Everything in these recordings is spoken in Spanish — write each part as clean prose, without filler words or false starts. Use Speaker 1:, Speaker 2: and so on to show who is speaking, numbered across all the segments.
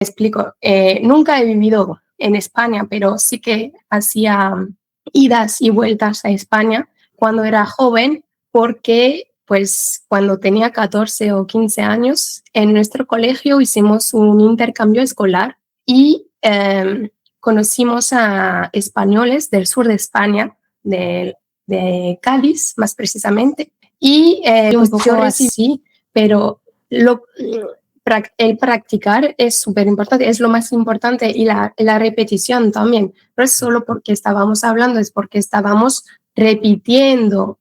Speaker 1: Explico, nunca he vivido en España, pero sí que hacía idas y vueltas a España cuando era joven, porque pues cuando tenía 14 o 15 años, en nuestro colegio hicimos un intercambio escolar y conocimos a españoles del sur de España, de Cádiz más precisamente, y pues yo recibí, pero el practicar es súper importante, es lo más importante, y la repetición también. No es solo porque estábamos hablando, es porque estábamos repitiendo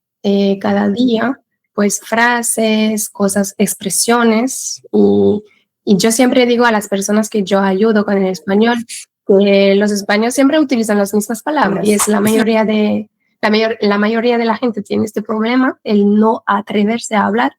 Speaker 1: cada día, pues frases, cosas, expresiones. Y yo siempre digo a las personas que yo ayudo con el español que los españoles siempre utilizan las mismas palabras y es la mayoría de la gente tiene este problema, el no atreverse a hablar,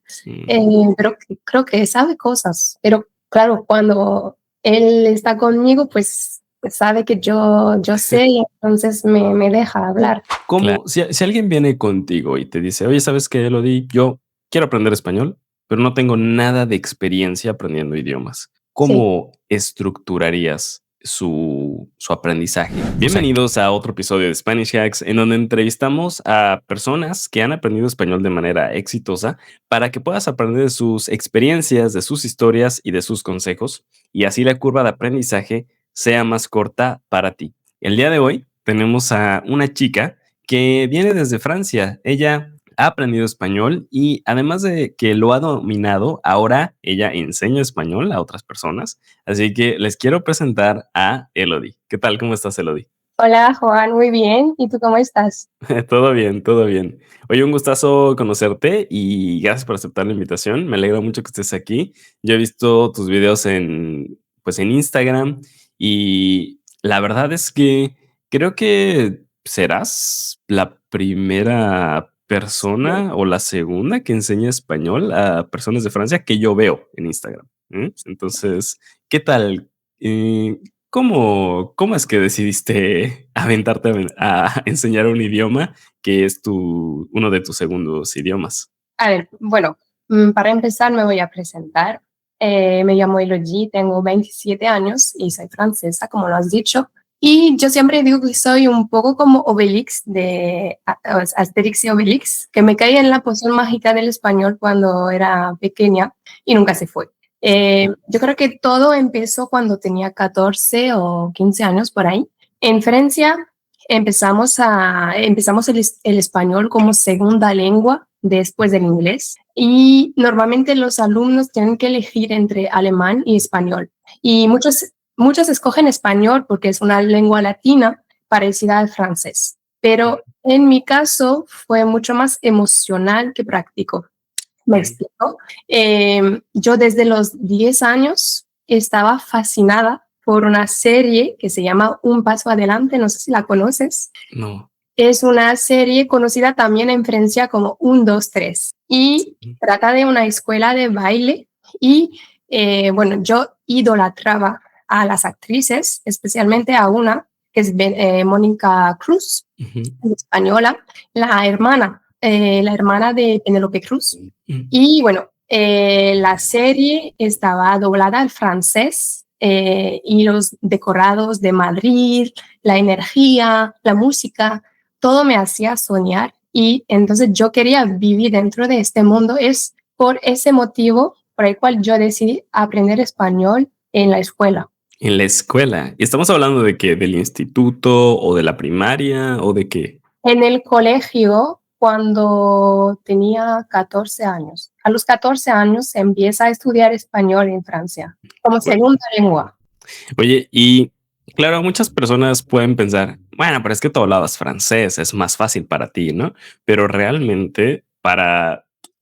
Speaker 1: pero creo que sabe cosas. Pero claro, cuando él está conmigo, pues sabe que yo sé y entonces me deja hablar.
Speaker 2: Claro. Si alguien viene contigo y te dice, oye, ¿sabes qué, Elodie? Yo quiero aprender español, pero no tengo nada de experiencia aprendiendo idiomas.
Speaker 1: Sí.
Speaker 2: ¿Cómo estructurarías su aprendizaje? Bienvenidos a otro episodio de Spanish Hacks, en donde entrevistamos a personas que han aprendido español de manera exitosa para que puedas aprender de sus experiencias, de sus historias y de sus consejos, y así la curva de aprendizaje sea más corta para ti. El día de hoy tenemos a una chica que viene desde Francia. Ella ha aprendido español y además de que lo ha dominado, ahora ella enseña español a otras personas. Así que les quiero presentar a Elodie. ¿Qué tal? ¿Cómo estás, Elodie?
Speaker 1: Hola, Juan, muy bien. ¿Y tú cómo estás?
Speaker 2: Todo bien, todo bien. Oye, un gustazo conocerte y gracias por aceptar la invitación. Me alegra mucho que estés aquí. Yo he visto tus videos pues en Instagram y la verdad es que creo que serás la primera persona o la segunda que enseña español a personas de Francia que yo veo en Instagram. Entonces, ¿qué tal? Eh, ¿Cómo es que decidiste aventarte a enseñar un idioma que es uno de tus segundos idiomas?
Speaker 1: A ver, bueno, para empezar me voy a presentar. Me llamo Elodie, tengo 27 años y soy francesa, como lo has dicho. Y yo siempre digo que soy un poco como Obelix de Asterix y Obelix, que me caí en la poción mágica del español cuando era pequeña y nunca se fue. Yo creo que todo empezó cuando tenía 14 o 15 años por ahí. En Francia empezamos el español como segunda lengua después del inglés y normalmente los alumnos tienen que elegir entre alemán y español. Y muchos escogen español porque es una lengua latina parecida al francés. Pero en mi caso fue mucho más emocional que práctico. ¿Me explico? Yo desde los 10 años estaba fascinada por una serie que se llama Un Paso Adelante, no sé si la conoces.
Speaker 2: No.
Speaker 1: Es una serie conocida también en Francia como 1, 2, 3 y trata de una escuela de baile y bueno, yo idolatraba a las actrices, especialmente a una que es Mónica Cruz, española, la hermana de Penélope Cruz. Y bueno, la serie estaba doblada al francés y los decorados de Madrid, la energía, la música, todo me hacía soñar y entonces yo quería vivir dentro de este mundo. Es por ese motivo por el cual yo decidí aprender español en la escuela.
Speaker 2: En la escuela. ¿Y estamos hablando de qué? ¿Del instituto o de la primaria o de qué?
Speaker 1: En el colegio, cuando tenía 14 años. A los 14 años se empieza a estudiar español en Francia como segunda lengua.
Speaker 2: Oye, y claro, muchas personas pueden pensar, bueno, pero es que tú hablabas francés, es más fácil para ti, ¿no? Pero realmente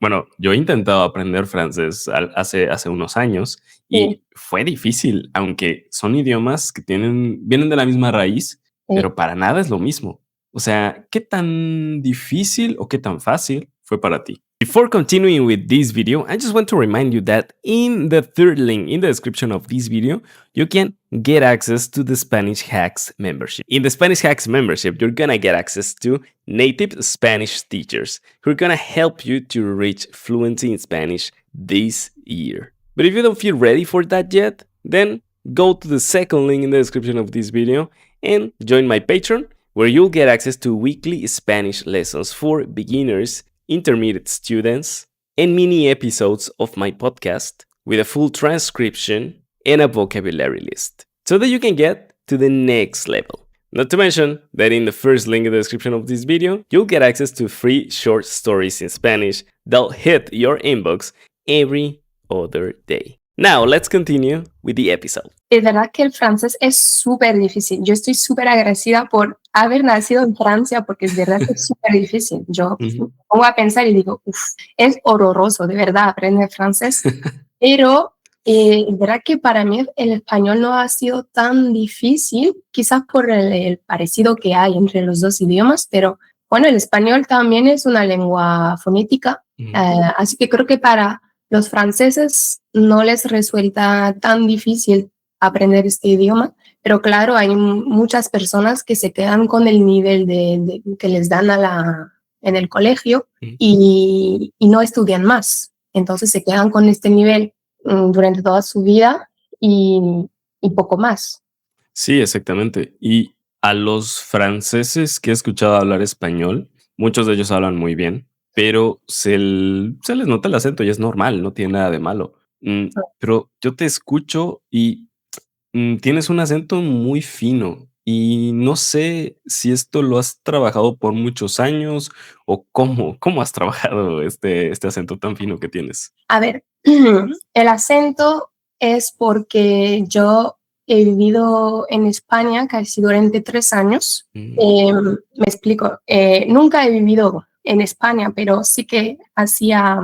Speaker 2: bueno, yo he intentado aprender francés hace unos años
Speaker 1: Sí,
Speaker 2: y fue difícil, aunque son idiomas que vienen de la misma raíz,
Speaker 1: sí.
Speaker 2: pero para nada es lo mismo. O sea, ¿qué tan difícil o qué tan fácil fue para ti? Before continuing with this video, I just want to remind you that in the third link in the description of this video, you can get access to the Spanish Hacks membership. In the Spanish Hacks membership, you're gonna get access to native Spanish teachers who are gonna help you to reach fluency in Spanish this year. But if you don't feel ready for that yet, then go to the second link in the description of this video and join my Patreon, where you'll get access to weekly Spanish lessons for beginners, intermediate students, and mini episodes of my podcast with a full transcription and a vocabulary list, so that you can get to the next level. Not to mention that in the first link in the description of this video, you'll get access to free short stories in Spanish that'll hit your inbox every other day. Now, let's continue with the episode.
Speaker 1: Es verdad que el francés es súper difícil. Yo estoy súper agradecida por haber nacido en Francia, porque es verdad que es súper difícil. Yo me pongo a pensar y digo, es horroroso, de verdad, aprender francés. Pero es verdad que para mí el español no ha sido tan difícil, quizás por el parecido que hay entre los dos idiomas, pero bueno, el español también es una lengua fonética, así que creo que para los franceses no les resulta tan difícil aprender este idioma, pero claro, hay muchas personas que se quedan con el nivel que les dan en el colegio y no estudian más. Entonces se quedan con este nivel durante toda su vida y poco más.
Speaker 2: Sí, exactamente. Y a los franceses que he escuchado hablar español, muchos de ellos hablan muy bien, pero se les nota el acento y es normal, no tiene nada de malo. Pero yo te escucho y tienes un acento muy fino y no sé si esto lo has trabajado por muchos años o cómo has trabajado este acento tan fino que tienes.
Speaker 1: A ver, el acento es porque yo he vivido en España casi durante 3 años. Me explico, nunca he vivido en España, pero sí que hacía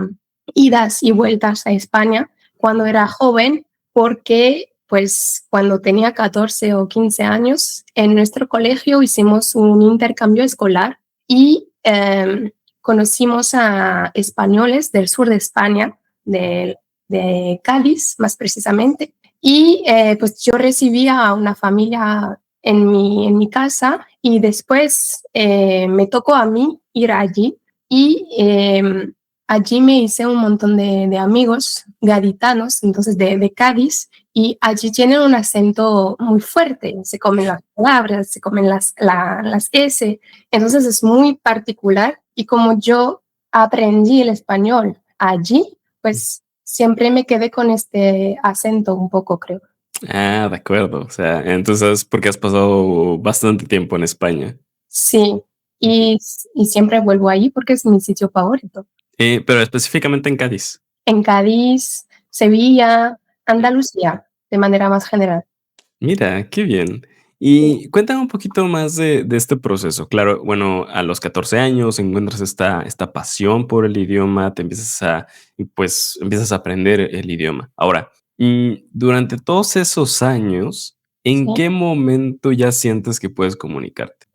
Speaker 1: idas y vueltas a España cuando era joven, porque pues cuando tenía 14 o 15 años, en nuestro colegio hicimos un intercambio escolar y conocimos a españoles del sur de España, de Cádiz más precisamente, y pues yo recibía a una familia en mi casa y después me tocó a mí ir allí y allí me hice un montón de amigos gaditanos, entonces de Cádiz, y allí tienen un acento muy fuerte, se comen las palabras, se comen las S, entonces es muy particular y como yo aprendí el español allí, pues siempre me quedé con este acento un poco, creo.
Speaker 2: Ah, de acuerdo. O sea, entonces, porque has pasado bastante tiempo en España.
Speaker 1: Sí, y siempre vuelvo ahí porque es mi sitio favorito.
Speaker 2: Pero específicamente en Cádiz.
Speaker 1: En Cádiz, Sevilla, Andalucía, de manera más general.
Speaker 2: Mira, qué bien. Y cuéntame un poquito más de este proceso. Claro, bueno, a los 14 años encuentras esta pasión por el idioma, pues empiezas a aprender el idioma. Ahora, durante todos esos años, ¿en
Speaker 1: Sí.
Speaker 2: qué momento ya sientes que puedes comunicarte?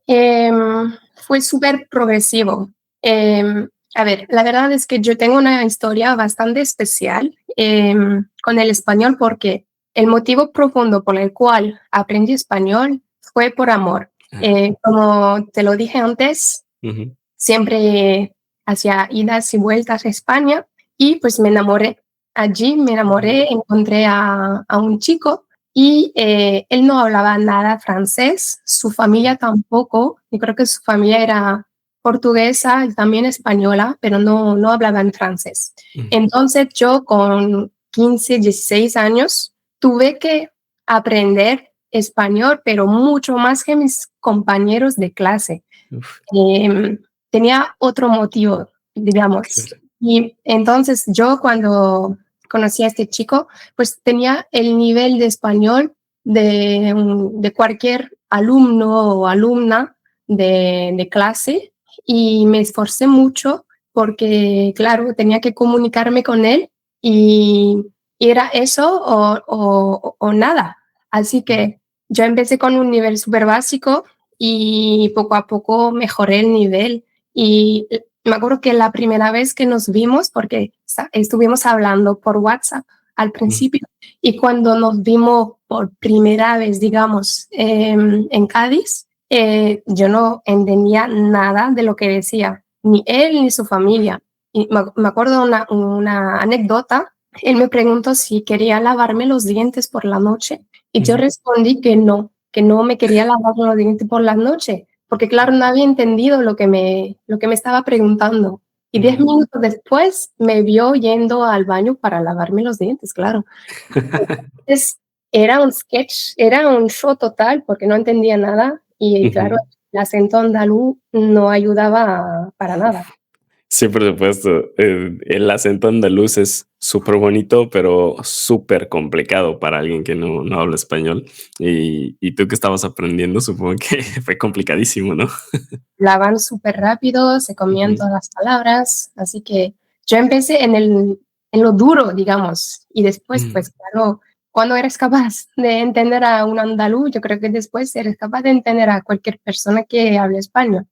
Speaker 1: Fue súper progresivo. A ver, la verdad es que yo tengo una historia bastante especial con el español, porque el motivo profundo por el cual aprendí español fue por amor. Como te lo dije antes, siempre hacía idas y vueltas a España y pues me enamoré. Allí me enamoré, encontré a un chico y él no hablaba nada francés, su familia tampoco. Yo creo que su familia era portuguesa y también española, pero no hablaban francés. Entonces yo con 15, 16 años tuve que aprender español, pero mucho más que mis compañeros de clase. Tenía otro motivo, digamos.
Speaker 2: Claro.
Speaker 1: Y entonces yo cuando conocí a este chico, pues tenía el nivel de español de cualquier alumno o alumna de clase, y me esforcé mucho porque, claro, tenía que comunicarme con él y era eso o nada. Así que yo empecé con un nivel súper básico y poco a poco mejoré el nivel. Y me acuerdo que la primera vez que nos vimos, porque estuvimos hablando por WhatsApp al principio, y cuando nos vimos por primera vez, digamos, en Cádiz, yo no entendía nada de lo que decía, ni él ni su familia. Y me acuerdo una anécdota. Él me preguntó si quería lavarme los dientes por la noche Y yo
Speaker 2: Ujú,
Speaker 1: respondí que no me quería lavar los dientes por la noche, porque claro, no había entendido lo que me estaba preguntando. Y 10
Speaker 2: ujú.
Speaker 1: minutos después me vio yendo al baño para lavarme los dientes, claro. Entonces, era un sketch, era un show total porque no entendía nada y claro,
Speaker 2: Ujú.
Speaker 1: el acento andaluz no ayudaba para nada.
Speaker 2: Sí, por supuesto. El acento andaluz es súper bonito, pero súper complicado para alguien que no habla español. Y tú que estabas aprendiendo, supongo que fue complicadísimo, ¿no?
Speaker 1: Hablaban súper rápido, se comían
Speaker 2: Ujú,
Speaker 1: todas las palabras, así que yo empecé en lo duro, digamos, y después,
Speaker 2: ujú.
Speaker 1: pues claro, cuando eres capaz de entender a un andaluz, yo creo que después eres capaz de entender a cualquier persona que hable español.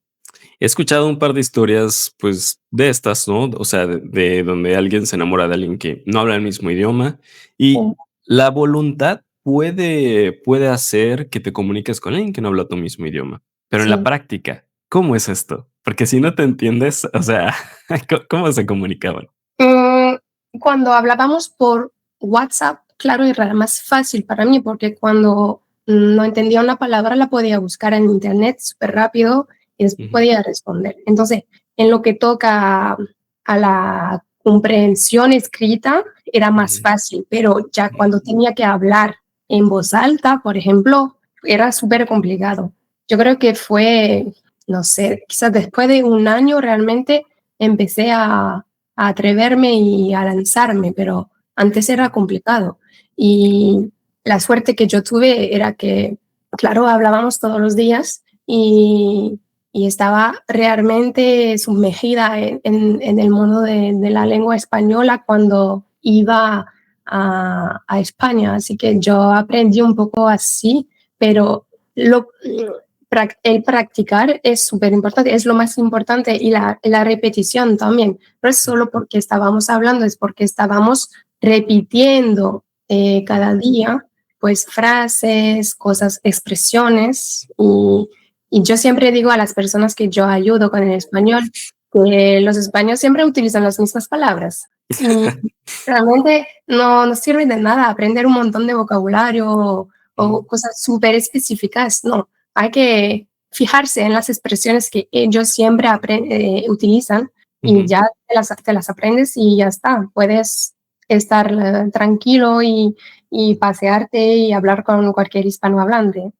Speaker 2: He escuchado un par de historias, pues, de estas, ¿no? O sea, de donde alguien se enamora de alguien que no habla el mismo idioma
Speaker 1: Sí,
Speaker 2: y la voluntad puede hacer que te comuniques con alguien que no habla tu mismo idioma. Pero en la
Speaker 1: sí.
Speaker 2: práctica, ¿cómo es esto? Porque si no te entiendes, o sea, ¿cómo se comunicaban?
Speaker 1: Mm, Cuando hablábamos por WhatsApp, claro, era más fácil para mí porque cuando no entendía una palabra la podía buscar en internet súper rápido y después
Speaker 2: Ujú,
Speaker 1: podía responder. Entonces, en lo que toca a la comprensión escrita, era más
Speaker 2: ujú.
Speaker 1: fácil, pero ya cuando tenía que hablar en voz alta, por ejemplo, era súper complicado. Yo creo que fue, no sé, quizás después de un año realmente empecé a atreverme y a lanzarme, pero antes era complicado. Y la suerte que yo tuve era que, claro, hablábamos todos los días y estaba realmente sumergida en el mundo de la lengua española cuando iba a España. Así que yo aprendí un poco así, pero lo, el practicar es súper importante, es lo más importante y la repetición también. No es solo porque estábamos hablando, es porque estábamos repitiendo cada día, pues frases, cosas, expresiones. Y yo siempre digo a las personas que yo ayudo con el español que los españoles siempre utilizan las mismas palabras. Y realmente no sirve de nada aprender un montón de vocabulario o cosas súper específicas, no, hay que fijarse en las expresiones que ellos siempre utilizan y
Speaker 2: Ujú.
Speaker 1: ya te las aprendes y ya está, puedes estar tranquilo y pasearte y hablar con cualquier hispanohablante.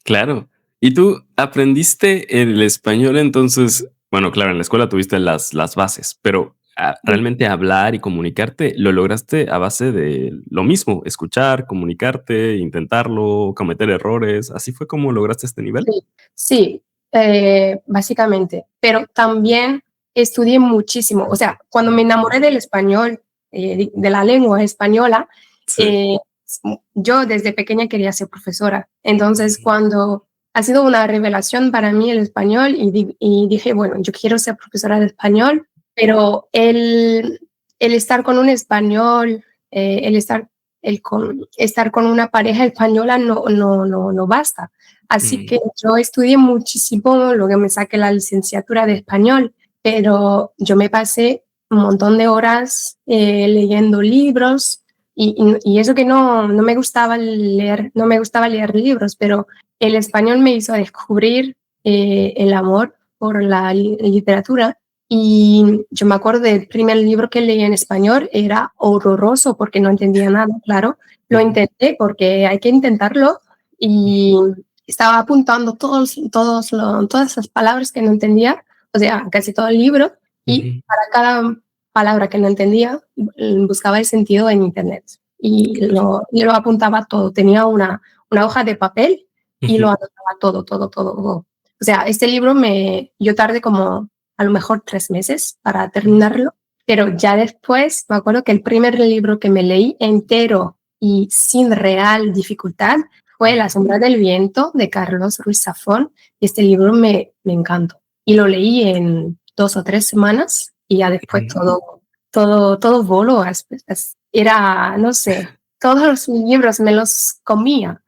Speaker 2: Claro. ¿Y tú aprendiste el español entonces? Bueno, claro, en la escuela tuviste las bases, pero realmente hablar y comunicarte lo lograste a base de lo mismo, escuchar, comunicarte, intentarlo, cometer errores. ¿Así fue como lograste este nivel?
Speaker 1: Sí, sí, básicamente, pero también estudié muchísimo. O sea, cuando me enamoré del español, de la lengua española,
Speaker 2: Sí.
Speaker 1: eh, yo desde pequeña quería ser profesora. Entonces,
Speaker 2: Ujú,
Speaker 1: cuando ha sido una revelación para mí el español y dije, bueno, yo quiero ser profesora de español, pero el estar con un español, estar con una pareja española no basta. Así
Speaker 2: ujú.
Speaker 1: que yo estudié muchísimo, luego me saqué la licenciatura de español, pero yo me pasé un montón de horas leyendo libros y eso que no me gustaba leer, no me gustaba leer libros, pero el español me hizo descubrir el amor por la literatura y yo me acuerdo del primer libro que leí en español, era horroroso porque no entendía nada, claro. Lo
Speaker 2: Ujú,
Speaker 1: intenté porque hay que intentarlo y estaba apuntando todas las palabras que no entendía, o sea, casi todo el libro, y
Speaker 2: ujú,
Speaker 1: para cada palabra que no entendía, buscaba el sentido en internet y lo apuntaba todo. Tenía una hoja de papel y lo
Speaker 2: ujú,
Speaker 1: anotaba todo. O sea, este libro yo tardé como a lo mejor 3 meses para
Speaker 2: ujú.
Speaker 1: terminarlo, pero ya después me acuerdo que el primer libro que me leí entero y sin real dificultad fue La sombra del viento de Carlos Ruiz Zafón y este libro me encantó. Y lo leí en 2 o 3 semanas y ya después
Speaker 2: Ujú.
Speaker 1: todo voló. Era, no sé, todos los libros me los comía.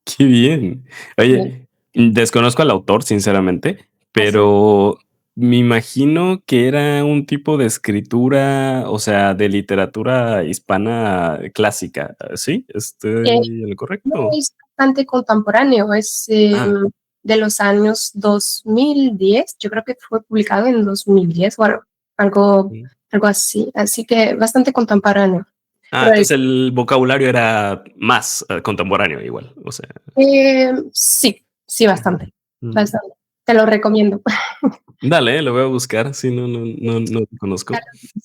Speaker 2: Qué bien.
Speaker 1: Sí,
Speaker 2: Oye, desconozco al autor, sinceramente,
Speaker 1: así.
Speaker 2: pero Me imagino que era un tipo de escritura, o sea, de literatura hispana clásica, ¿sí?
Speaker 1: Eh,
Speaker 2: ¿Estoy en lo
Speaker 1: no
Speaker 2: correcto?
Speaker 1: es bastante contemporáneo, es
Speaker 2: Ah,
Speaker 1: de los años 2010, yo creo que fue publicado en 2010 o algo,
Speaker 2: mm.
Speaker 1: algo así, así que bastante contemporáneo. Pero
Speaker 2: Entonces el vocabulario era más, contemporáneo igual, o sea.
Speaker 1: sí, sí,
Speaker 2: Ujú,
Speaker 1: bastante,
Speaker 2: ujú.
Speaker 1: bastante. Te lo recomiendo.
Speaker 2: Dale, lo voy a buscar, sí, no lo conozco.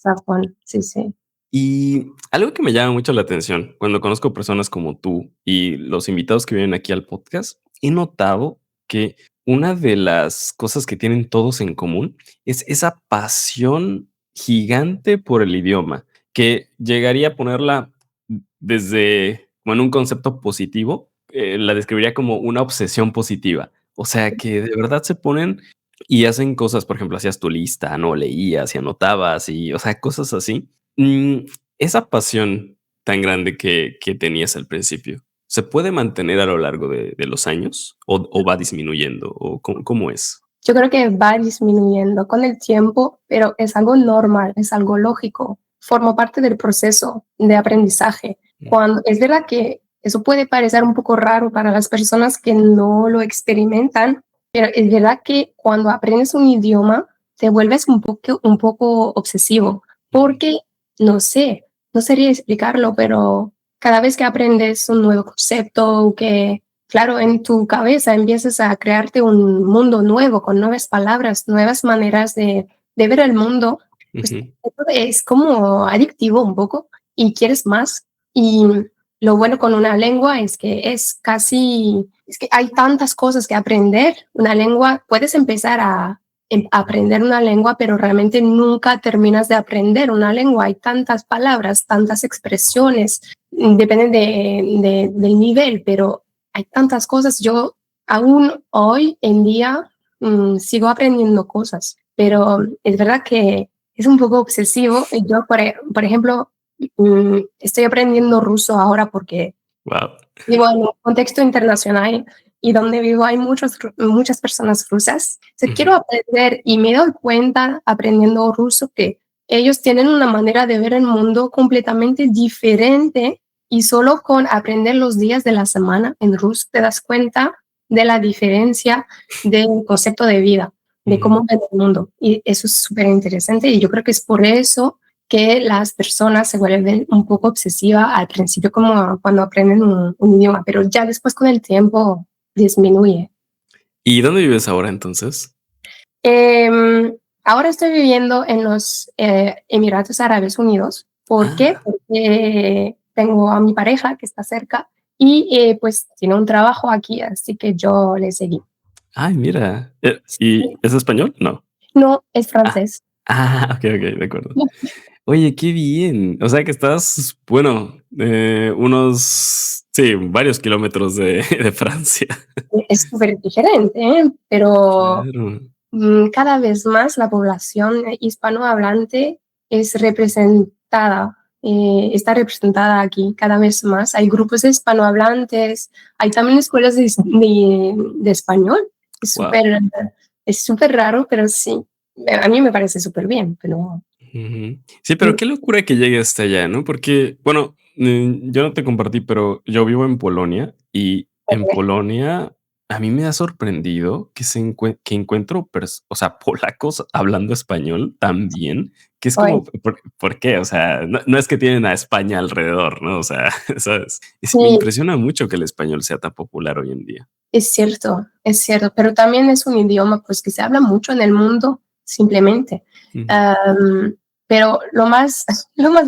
Speaker 1: Japón, sí, sí.
Speaker 2: Y algo que me llama mucho la atención cuando conozco personas como tú y los invitados que vienen aquí al podcast, he notado que una de las cosas que tienen todos en común es esa pasión gigante por el idioma, que llegaría a ponerla desde, como en un concepto positivo, la describiría como una obsesión positiva. O sea, que de verdad se ponen y hacen cosas, por ejemplo, hacías tu lista, ¿no? Leías y anotabas y, o sea, cosas así. Esa pasión tan grande que tenías al principio, ¿se puede mantener a lo largo de los años o va disminuyendo o cómo es?
Speaker 1: Yo creo que va disminuyendo con el tiempo, pero es algo normal, es algo lógico, forma parte del proceso de aprendizaje.
Speaker 2: Mm,
Speaker 1: Cuando es verdad que eso puede parecer un poco raro para las personas que no lo experimentan, pero es verdad que cuando aprendes un idioma te vuelves un poco obsesivo,
Speaker 2: ujú,
Speaker 1: porque no sé, no sería explicarlo, pero cada vez que aprendes un nuevo concepto, que claro, en tu cabeza empiezas a crearte un mundo nuevo, con nuevas palabras, nuevas maneras de ver el mundo, pues
Speaker 2: ujú,
Speaker 1: eso es como adictivo un poco y quieres más. Y lo bueno con una lengua es que es que hay tantas cosas que aprender. Una lengua, puedes empezar a aprender una lengua, pero realmente nunca terminas de aprender una lengua. Hay tantas palabras, tantas expresiones, depende del nivel, pero hay tantas cosas. Yo aún hoy en día sigo aprendiendo cosas, pero es verdad que es un poco obsesivo. Yo, por ejemplo, estoy aprendiendo ruso ahora porque
Speaker 2: guau,
Speaker 1: vivo en un contexto internacional y donde vivo hay muchas personas rusas.
Speaker 2: ujú,
Speaker 1: Quiero aprender y me doy cuenta aprendiendo ruso que ellos tienen una manera de ver el mundo completamente diferente y solo con aprender los días de la semana en ruso te das cuenta de la diferencia del concepto de vida, de
Speaker 2: ujú.
Speaker 1: cómo ven el mundo. Y eso es súper interesante y yo creo que es por eso que las personas se vuelven un poco obsesivas al principio como cuando aprenden un idioma, pero ya después con el tiempo disminuye.
Speaker 2: ¿Y dónde vives ahora entonces?
Speaker 1: Ahora estoy viviendo en los Emiratos Árabes Unidos. ¿Por qué?
Speaker 2: Ah,
Speaker 1: Porque tengo a mi pareja que está cerca y pues tiene un trabajo aquí, así que yo le seguí.
Speaker 2: ay, mira, ¿y es español? No.
Speaker 1: No, es
Speaker 2: Ah,
Speaker 1: francés.
Speaker 2: okey, de acuerdo. Oye, qué bien. O sea, que estás, bueno, unos, sí, varios kilómetros de de Francia.
Speaker 1: Es súper diferente, ¿eh? Pero
Speaker 2: Claro.
Speaker 1: cada vez más la población hispanohablante es representada, está representada aquí cada vez más. Hay grupos de hispanohablantes, hay también escuelas de español. Es
Speaker 2: Wow.
Speaker 1: súper, es súper raro, pero sí, a mí me parece súper bien, pero
Speaker 2: Ujú. Sí, pero qué locura que llegue hasta allá, ¿no? Porque, bueno, yo no te compartí, pero yo vivo en Polonia y en Polonia a mí me ha sorprendido que que encuentro, o sea, polacos hablando español tan bien, que es
Speaker 1: hoy,
Speaker 2: como, ¿por qué? O sea, no es que tienen a España alrededor, ¿no? O sea, ¿sabes? Me
Speaker 1: sí,
Speaker 2: impresiona mucho que el español sea tan popular hoy en día.
Speaker 1: es cierto, pero también es un idioma pues que se habla mucho en el mundo, simplemente.
Speaker 2: Ujú.
Speaker 1: Am, pero lo más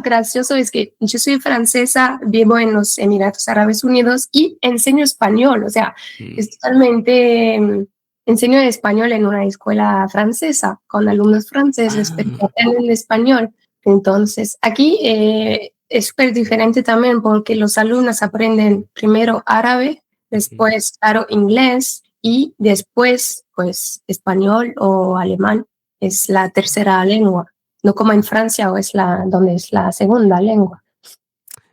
Speaker 1: gracioso es que yo soy francesa, vivo en los Emiratos Árabes Unidos y enseño español, o sea,
Speaker 2: Mm.
Speaker 1: es totalmente, enseño español en una escuela francesa con alumnos franceses, pero
Speaker 2: Ah,
Speaker 1: aprenden español. Entonces, aquí es súper diferente también porque los alumnos aprenden primero árabe,
Speaker 2: ujú.
Speaker 1: después, claro, inglés y después, pues, español o alemán es la tercera lengua, no como en Francia o donde es la segunda lengua.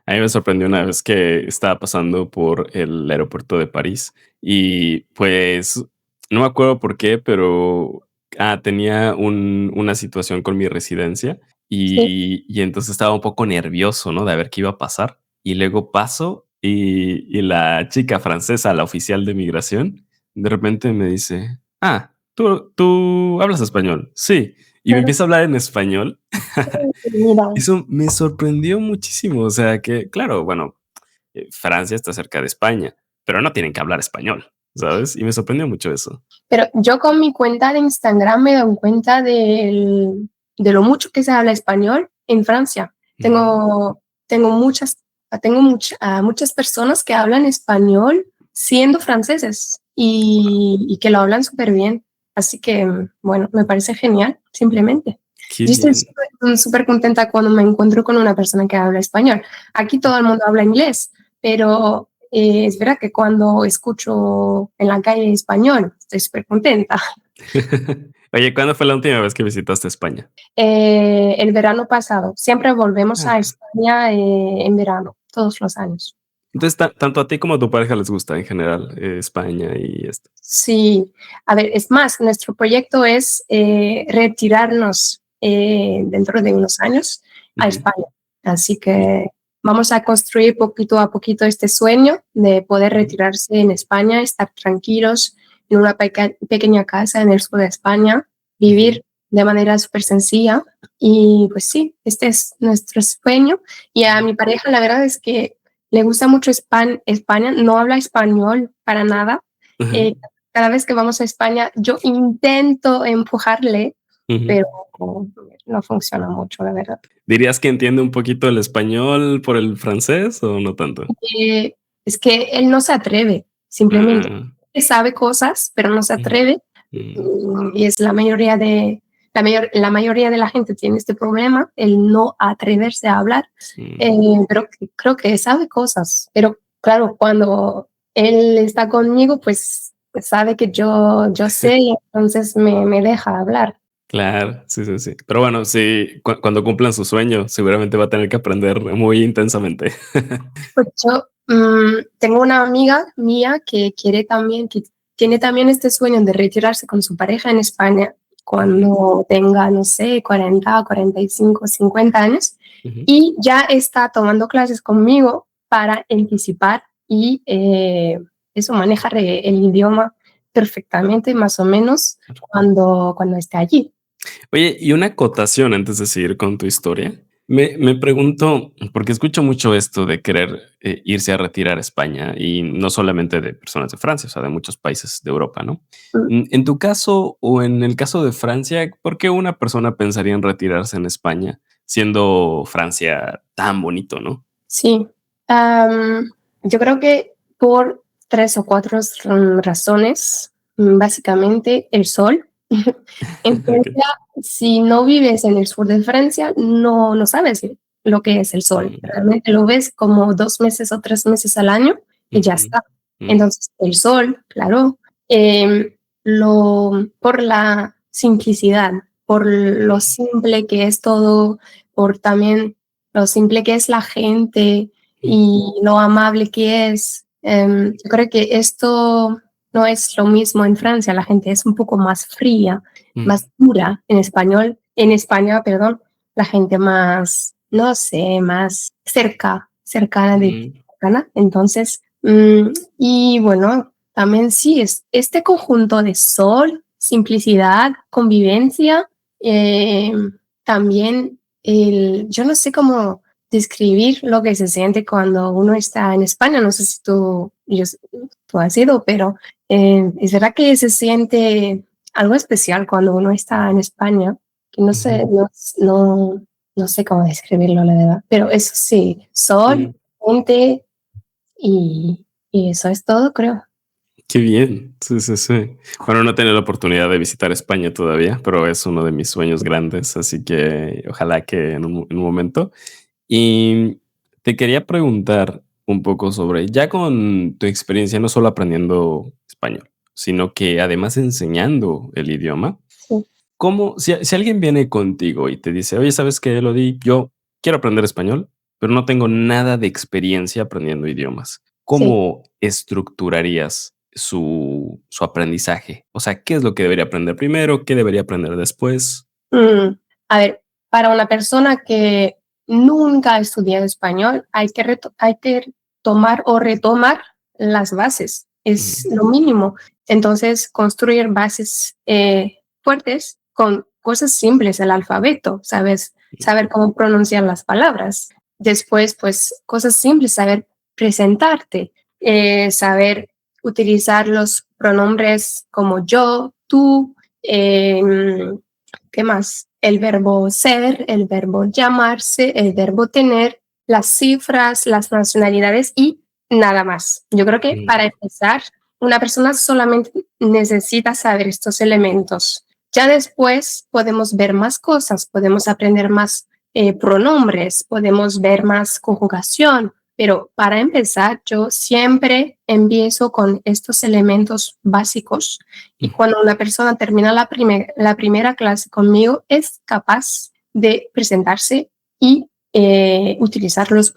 Speaker 2: A mí me sorprendió una vez que estaba pasando por el aeropuerto de París y pues no me acuerdo por qué, pero tenía una situación con mi residencia
Speaker 1: Sí,
Speaker 2: y entonces estaba un poco nervioso, ¿no? De a ver qué iba a pasar. Y luego paso y la chica francesa, la oficial de migración, de repente me dice: "Ah, ¿tú hablas español?". "Sí". Y me empieza a hablar en español.
Speaker 1: mira.
Speaker 2: Eso me sorprendió muchísimo. O sea que, claro, bueno, Francia está cerca de España, pero no tienen que hablar español, ¿sabes? Y me sorprendió mucho eso.
Speaker 1: Pero yo con mi cuenta de Instagram me doy cuenta de lo mucho que se habla español en Francia.
Speaker 2: Mm,
Speaker 1: Tengo muchas, muchas personas que hablan español siendo franceses y que lo hablan súper bien. Así que, bueno, me parece genial, simplemente.
Speaker 2: qué
Speaker 1: Yo estoy
Speaker 2: bien.
Speaker 1: súper contenta cuando me encuentro con una persona que habla español. Aquí todo el mundo habla inglés, pero es verdad que cuando escucho en la calle español, estoy súper contenta.
Speaker 2: Oye, ¿cuándo fue la última vez que visitaste España?
Speaker 1: El verano pasado, siempre volvemos a
Speaker 2: Ah,
Speaker 1: España en verano, todos los años.
Speaker 2: entonces, tanto a ti como a tu pareja les gusta en general, España y esto.
Speaker 1: Sí, a ver, es más, nuestro proyecto es retirarnos dentro de unos años a
Speaker 2: Ujú,
Speaker 1: España. Así
Speaker 2: bien,
Speaker 1: que vamos a construir poquito a poquito este sueño de poder
Speaker 2: ujú,
Speaker 1: retirarse en España, estar tranquilos en una pequeña casa en el sur de España,
Speaker 2: ujú,
Speaker 1: vivir de manera súper sencilla. Y pues sí, este es nuestro sueño. Y a mi pareja, la verdad es que le gusta mucho España, no habla español para nada.
Speaker 2: ujú,
Speaker 1: Eh, Cada vez que vamos a España, yo intento empujarle,
Speaker 2: ujú.
Speaker 1: pero no funciona mucho, la verdad.
Speaker 2: ¿Dirías que entiende un poquito el español por el francés o no tanto?
Speaker 1: Eh, es que él no se atreve, simplemente.
Speaker 2: Ah,
Speaker 1: Él sabe cosas, pero no se
Speaker 2: ujú,
Speaker 1: atreve.
Speaker 2: mm,
Speaker 1: Y es la mayoría de la gente tiene este problema, el no atreverse a hablar.
Speaker 2: mm.
Speaker 1: Pero creo que sabe cosas. Pero claro, cuando él está conmigo, pues sabe que yo sé y entonces me deja hablar.
Speaker 2: Claro, sí, sí, sí. Pero bueno, sí, cuando cumplan su sueño, seguramente va a tener que aprender muy intensamente.
Speaker 1: Pues yo tengo una amiga mía que tiene también este sueño de retirarse con su pareja en España
Speaker 2: Ujú,
Speaker 1: cuando tenga, no sé, 40, 45, 50 años,
Speaker 2: ujú.
Speaker 1: y ya está tomando clases conmigo para anticipar y eso maneja el idioma perfectamente, más o menos, cuando esté allí.
Speaker 2: Oye, y una acotación antes de seguir con tu historia. Me pregunto, porque escucho mucho esto de querer irse a retirar a España y no solamente de personas de Francia, o sea, de muchos países de Europa, ¿no?
Speaker 1: Mm,
Speaker 2: En tu caso o en el caso de Francia, ¿por qué una persona pensaría en retirarse en España siendo Francia tan bonito, no?
Speaker 1: Sí, am, yo creo que por tres o cuatro razones. Básicamente el sol. En
Speaker 2: Ok.
Speaker 1: Francia, si no vives en el sur de Francia, no sabes lo que es el sol.
Speaker 2: Mm,
Speaker 1: Realmente lo ves como 2 meses o 3 meses al año y ya
Speaker 2: ujú,
Speaker 1: está.
Speaker 2: mm,
Speaker 1: Entonces, el sol, claro, por la simplicidad, por lo
Speaker 2: mm,
Speaker 1: simple que es todo, por también lo simple que es la gente
Speaker 2: mm,
Speaker 1: y lo amable que es. Yo creo que esto no es lo mismo en Francia, la gente es un poco más fría,
Speaker 2: mm,
Speaker 1: más dura en España, perdón, la gente más, no sé, más cercana de ti,
Speaker 2: mm,
Speaker 1: cercana. Entonces, y bueno, también sí, es este conjunto de sol, simplicidad, convivencia, eh, también yo no sé cómo describir lo que se siente cuando uno está en España. No sé si tú has ido, pero es verdad que se siente algo especial cuando uno está en España, que no sé,
Speaker 2: ujú,
Speaker 1: no sé cómo describirlo, la verdad. Pero eso sí, sol,
Speaker 2: mm.
Speaker 1: gente y eso es todo, creo.
Speaker 2: Qué bien. Sí, sí, sí. Bueno, no he tenido la oportunidad de visitar España todavía, pero es uno de mis sueños grandes, así que ojalá que en un momento. Y te quería preguntar un poco sobre, ya con tu experiencia, no solo aprendiendo español, sino que además enseñando el idioma,
Speaker 1: Sí,
Speaker 2: ¿cómo, si alguien viene contigo y te dice, oye, ¿sabes qué, Elodie? Yo quiero aprender español, pero no tengo nada de experiencia aprendiendo idiomas.
Speaker 1: sí.
Speaker 2: ¿Cómo estructurarías su aprendizaje? O sea, ¿qué es lo que debería aprender primero? ¿Qué debería aprender después?
Speaker 1: A ver, para una persona que nunca ha estudiado español, hay que tomar o retomar las bases. Es
Speaker 2: Ujú,
Speaker 1: lo mínimo. Entonces, construir bases fuertes con cosas simples, el alfabeto, ¿sabes? Saber cómo pronunciar las palabras. Después, pues, cosas simples, saber presentarte, saber utilizar los pronombres como yo, tú, ¿qué más? El verbo ser, el verbo llamarse, el verbo tener, las cifras, las nacionalidades y nada más. Yo creo que
Speaker 2: ujú,
Speaker 1: para empezar, una persona solamente necesita saber estos elementos. Ya después podemos ver más cosas, podemos aprender más pronombres, podemos ver más conjugación, pero para empezar, yo siempre empiezo con estos elementos básicos y
Speaker 2: ujú.
Speaker 1: cuando una persona termina la primera clase conmigo, es capaz de presentarse y utilizar los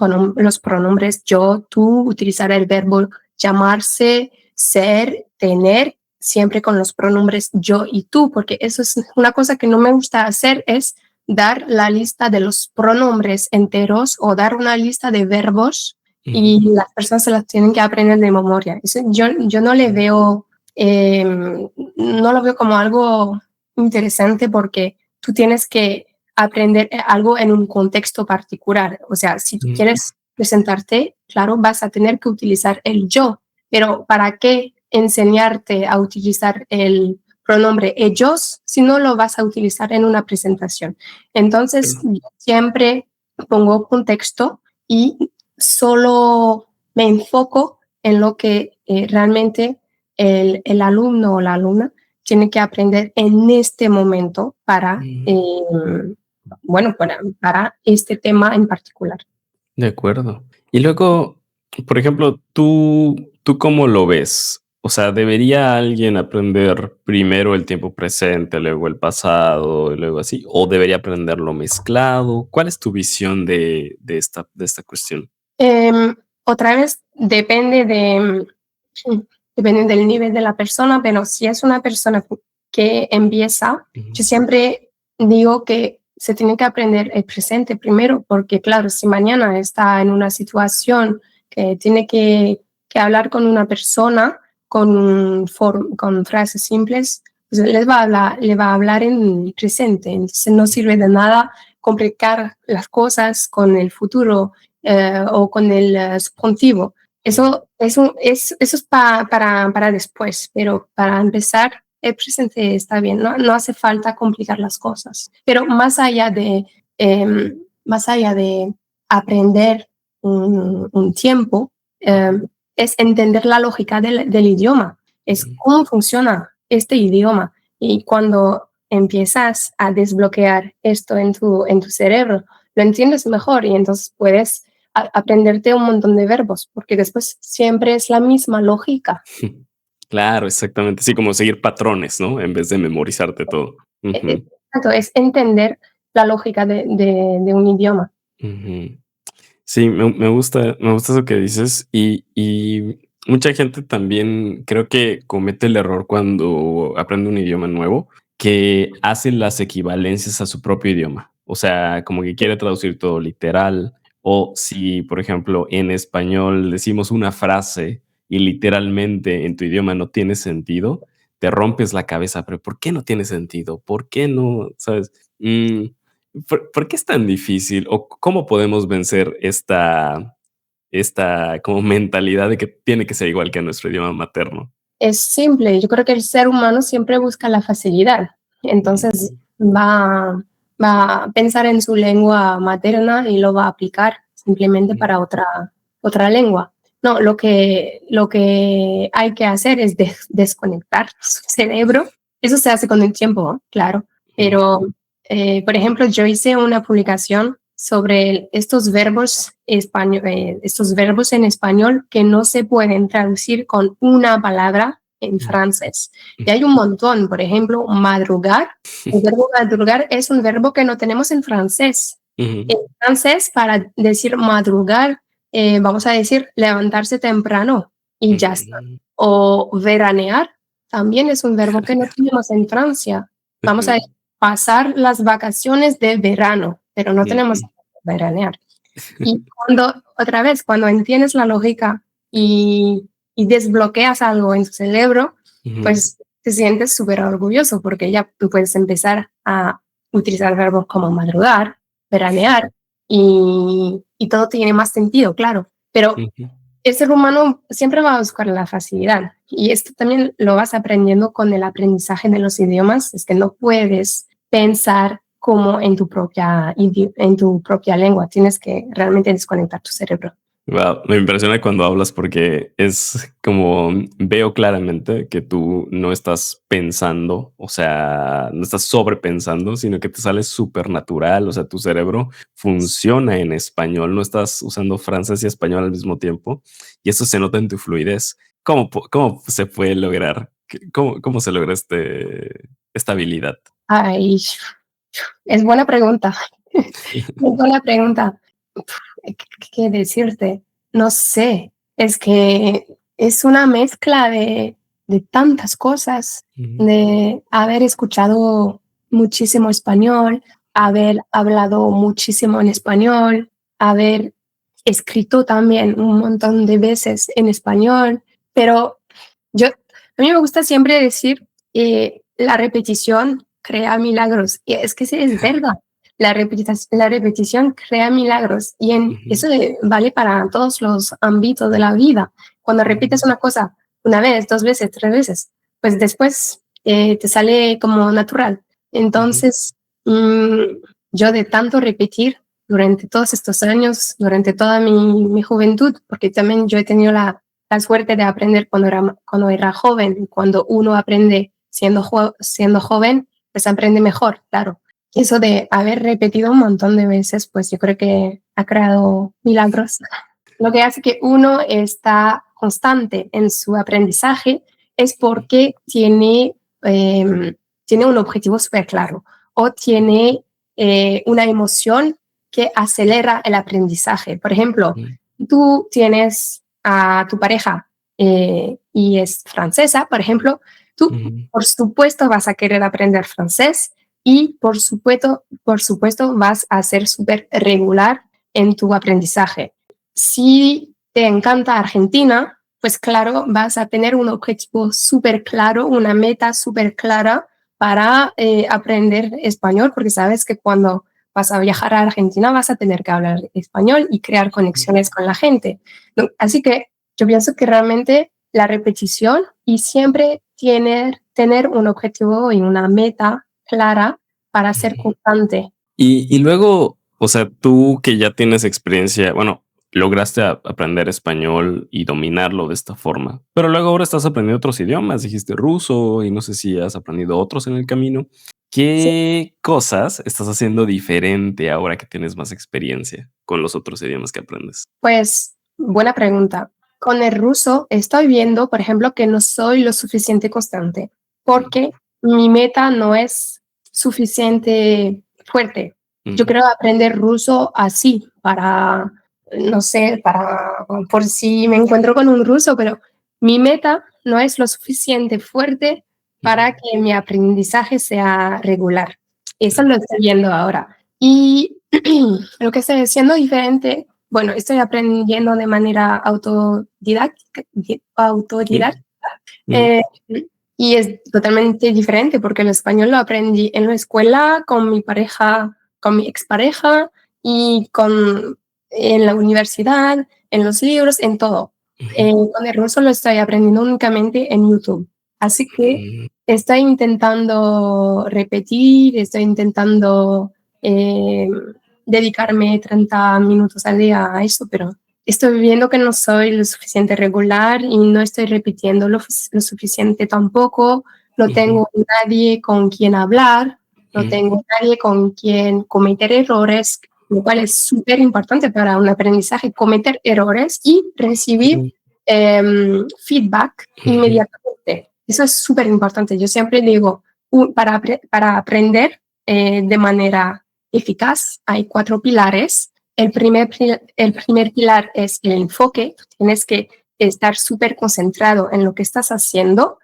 Speaker 1: pronombres yo, tú, utilizar el verbo llamarse, ser, tener, siempre con los pronombres yo y tú, porque eso es una cosa que no me gusta hacer, es dar la lista de los pronombres enteros o dar una lista de verbos y
Speaker 2: Ujú,
Speaker 1: las personas se las tienen que aprender de memoria. Eso yo no le veo, no lo veo como algo interesante porque tú tienes que aprender algo en un contexto particular. O sea, si tú
Speaker 2: ujú.
Speaker 1: quieres presentarte, claro, vas a tener que utilizar el yo, pero ¿para qué enseñarte a utilizar el pronombre ellos si no lo vas a utilizar en una presentación? Entonces,
Speaker 2: Claro.
Speaker 1: yo siempre pongo contexto y solo me enfoco en lo que realmente el alumno o la alumna tiene que aprender en este momento para,
Speaker 2: Mm,
Speaker 1: bueno, para este tema en particular.
Speaker 2: de acuerdo. Y luego, por ejemplo, ¿tú cómo lo ves? O sea, ¿debería alguien aprender primero el tiempo presente, luego el pasado, y luego así? ¿O debería aprenderlo mezclado? ¿Cuál es tu visión de esta cuestión?
Speaker 1: Otra vez depende del nivel de la persona, pero si es una persona que empieza,
Speaker 2: Ujú,
Speaker 1: yo siempre digo que se tiene que aprender el presente primero, porque claro, si mañana está en una situación que tiene que hablar con una persona con frases simples, pues le va a hablar en presente. Entonces no sirve de nada complicar las cosas con el futuro o con el subjuntivo.
Speaker 2: ujú,
Speaker 1: Eso es para después, pero para empezar, el presente está bien, no hace falta complicar las cosas. Pero más allá de aprender un tiempo,
Speaker 2: ujú,
Speaker 1: eh, es entender la lógica del idioma, es
Speaker 2: ujú.
Speaker 1: cómo funciona este idioma. Y cuando empiezas a desbloquear esto en tu cerebro, lo entiendes mejor y entonces puedes aprenderte un montón de verbos, porque después siempre es la misma lógica.
Speaker 2: Claro, exactamente. Sí, como seguir patrones, ¿no? En vez de memorizarte todo. Ujú,
Speaker 1: Exacto, es entender la lógica de un idioma.
Speaker 2: ujú. Sí, me gusta eso que dices y mucha gente también creo que comete el error cuando aprende un idioma nuevo, que hace las equivalencias a su propio idioma. O sea, como que quiere traducir todo literal, o si, por ejemplo, en español decimos una frase y literalmente en tu idioma no tiene sentido, te rompes la cabeza, pero ¿por qué no tiene sentido? ¿Por qué no? ¿Sabes? Mm, ¿por qué es tan difícil o cómo podemos vencer esta como mentalidad de que tiene que ser igual que nuestro idioma materno?
Speaker 1: Es simple, yo creo que el ser humano siempre busca la facilidad, entonces
Speaker 2: Mm,
Speaker 1: va a pensar en su lengua materna y lo va a aplicar simplemente
Speaker 2: mm,
Speaker 1: para otra lengua. No, lo que hay que hacer es desconectar su cerebro. Eso se hace con el tiempo, ¿no? Claro,
Speaker 2: mm,
Speaker 1: pero por ejemplo, yo hice una publicación sobre estos verbos en español que no se pueden traducir con una palabra en
Speaker 2: mm,
Speaker 1: francés.
Speaker 2: mm.
Speaker 1: Y hay un montón, por ejemplo, madrugar. El verbo madrugar es un verbo que no tenemos en francés.
Speaker 2: Ujú,
Speaker 1: En francés, para decir madrugar, vamos a decir levantarse temprano y ya está.
Speaker 2: mm.
Speaker 1: O veranear, también es un verbo que no tenemos en Francia. Vamos a pasar las vacaciones de verano, pero no tenemos veranear. Y otra vez, cuando entiendes la lógica y desbloqueas algo en tu cerebro, pues te sientes súper orgulloso porque ya tú puedes empezar a utilizar verbos como madrugar, veranear y todo tiene más sentido, claro. Pero el ser humano siempre va a buscar la facilidad y esto también lo vas aprendiendo con el aprendizaje de los idiomas, es que no puedes pensar como en tu propia lengua, tienes que realmente desconectar tu cerebro.
Speaker 2: Wow, me impresiona cuando hablas porque es como veo claramente que tú no estás pensando, o sea, no estás sobrepensando, sino que te sale súper natural, o sea, tu cerebro funciona en español, no estás usando francés y español al mismo tiempo y eso se nota en tu fluidez. ¿Cómo se puede lograr? ¿Cómo se logra esta habilidad?
Speaker 1: Ay, es buena pregunta. Es buena pregunta. ¿Qué decirte? No sé. Es que es una mezcla de tantas cosas, de haber escuchado muchísimo español, haber hablado muchísimo en español, haber escrito también un montón de veces en español, pero a mí me gusta siempre decir, la repetición crea milagros, y es que sí, es verdad. La repetición crea milagros y eso vale para todos los ámbitos de la vida. Cuando repites una cosa una vez, dos veces, tres veces, pues después te sale como natural. Entonces, yo de tanto repetir durante todos estos años, durante toda mi juventud, porque también yo he tenido la suerte de aprender cuando era joven, y cuando uno aprende siendo joven, pues aprende mejor, claro. Eso de haber repetido un montón de veces, pues yo creo que ha creado milagros. Lo que hace que uno está constante en su aprendizaje es porque tiene un objetivo súper claro o tiene una emoción que acelera el aprendizaje. Por ejemplo, tú tienes a tu pareja y es francesa, por ejemplo, tú por supuesto vas a querer aprender francés y por supuesto vas a ser súper regular en tu aprendizaje. Si te encanta Argentina, pues claro, vas a tener un objetivo súper claro, una meta súper clara para aprender español, porque sabes que cuando vas a viajar a Argentina vas a tener que hablar español y crear conexiones con la gente. Así que yo pienso que realmente la repetición y siempre tener un objetivo y una meta clara para ser constante.
Speaker 2: Y luego, o sea, tú que ya tienes experiencia, bueno, lograste aprender español y dominarlo de esta forma, pero luego ahora estás aprendiendo otros idiomas, dijiste ruso y no sé si has aprendido otros en el camino.
Speaker 1: Sí.
Speaker 2: ¿Qué cosas estás haciendo diferente ahora que tienes más experiencia con los otros idiomas que aprendes?
Speaker 1: Pues, buena pregunta. Con el ruso estoy viendo, por ejemplo, que no soy lo suficiente constante porque mi meta no es suficiente fuerte. Yo quiero aprender ruso así para, no sé, por si me encuentro con un ruso, pero mi meta no es lo suficiente fuerte para que mi aprendizaje sea regular. Eso lo estoy viendo ahora. Y lo que estoy haciendo diferente, bueno, estoy aprendiendo de manera autodidacta eh, y es totalmente diferente porque el español lo aprendí en la escuela con mi pareja, con mi expareja y en la universidad, en los libros, en todo. Con el ruso lo estoy aprendiendo únicamente en YouTube. Así que estoy intentando repetir, estoy intentando eh, dedicarme 30 minutos al día a eso, pero estoy viendo que no soy lo suficiente regular y no estoy repitiendo lo suficiente tampoco. No tengo nadie con quien hablar, no tengo nadie con quien cometer errores, lo cual es súper importante para un aprendizaje, cometer errores y recibir feedback inmediatamente. Eso es súper importante. Yo siempre digo, para aprender de manera eficaz hay 4 pilares. El primer pilar es el enfoque. Tienes que estar súper concentrado en lo que estás haciendo.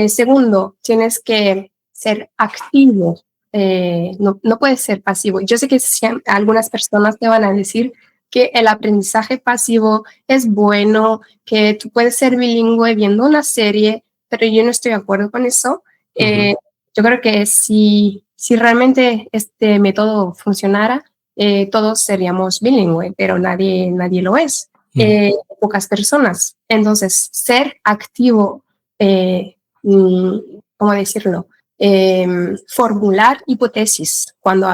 Speaker 1: Segundo, tienes que ser activo. No puedes ser pasivo. Yo sé que algunas personas te van a decir que el aprendizaje pasivo es bueno, que tú puedes ser bilingüe viendo una serie, pero yo no estoy de acuerdo con eso. Yo creo que si realmente este método funcionara, todos seríamos bilingües, pero nadie lo es. Pocas personas. Entonces, ser activo, ¿cómo decirlo? Formular hipótesis cuando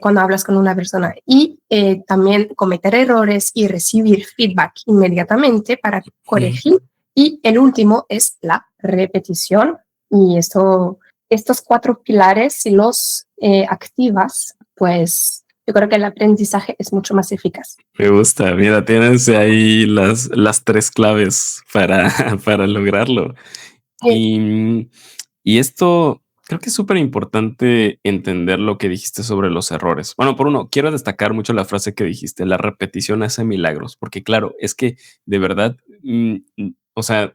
Speaker 1: cuando hablas con una persona y también cometer errores y recibir feedback inmediatamente para corregir. Y el último es la repetición. Y estos 4 pilares, si los activas, pues yo creo que el aprendizaje es mucho más eficaz.
Speaker 2: Me gusta, mira, tienes ahí las 3 claves para lograrlo. Y, y esto creo que es súper importante entender lo que dijiste sobre los errores. Bueno, por uno, quiero destacar mucho la frase que dijiste, la repetición hace milagros, porque claro, es que de verdad, o sea,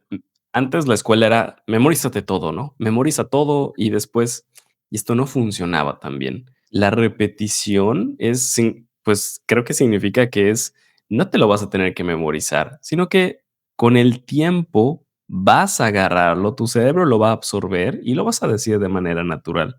Speaker 2: antes la escuela era memorízate todo, ¿no? Memoriza todo y después, y esto no funcionaba tan bien. La repetición pues creo que significa que no te lo vas a tener que memorizar, sino que con el tiempo vas a agarrarlo, tu cerebro lo va a absorber y lo vas a decir de manera natural.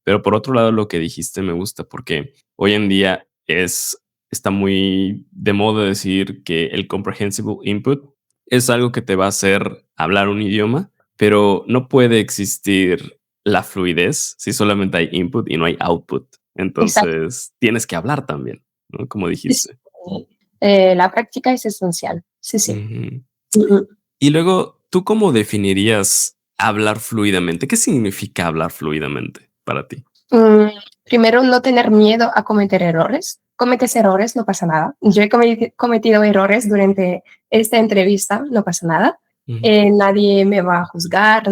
Speaker 2: Pero por otro lado, lo que dijiste me gusta porque hoy en día está muy de moda decir que el comprehensible input es algo que te va a hacer hablar un idioma, pero no puede existir la fluidez si solamente hay input y no hay output.
Speaker 1: Exacto.
Speaker 2: Entonces, tienes que hablar también, ¿no? Como dijiste.
Speaker 1: La práctica es esencial. Sí, sí.
Speaker 2: Ujú.
Speaker 1: Mm,
Speaker 2: Y luego, ¿tú cómo definirías hablar fluidamente? ¿Qué significa hablar fluidamente para ti?
Speaker 1: mm. Primero, no tener miedo a cometer errores. Cometes errores, no pasa nada. Yo he cometido errores durante esta entrevista, no pasa nada.
Speaker 2: Ujú.
Speaker 1: Nadie me va a juzgar,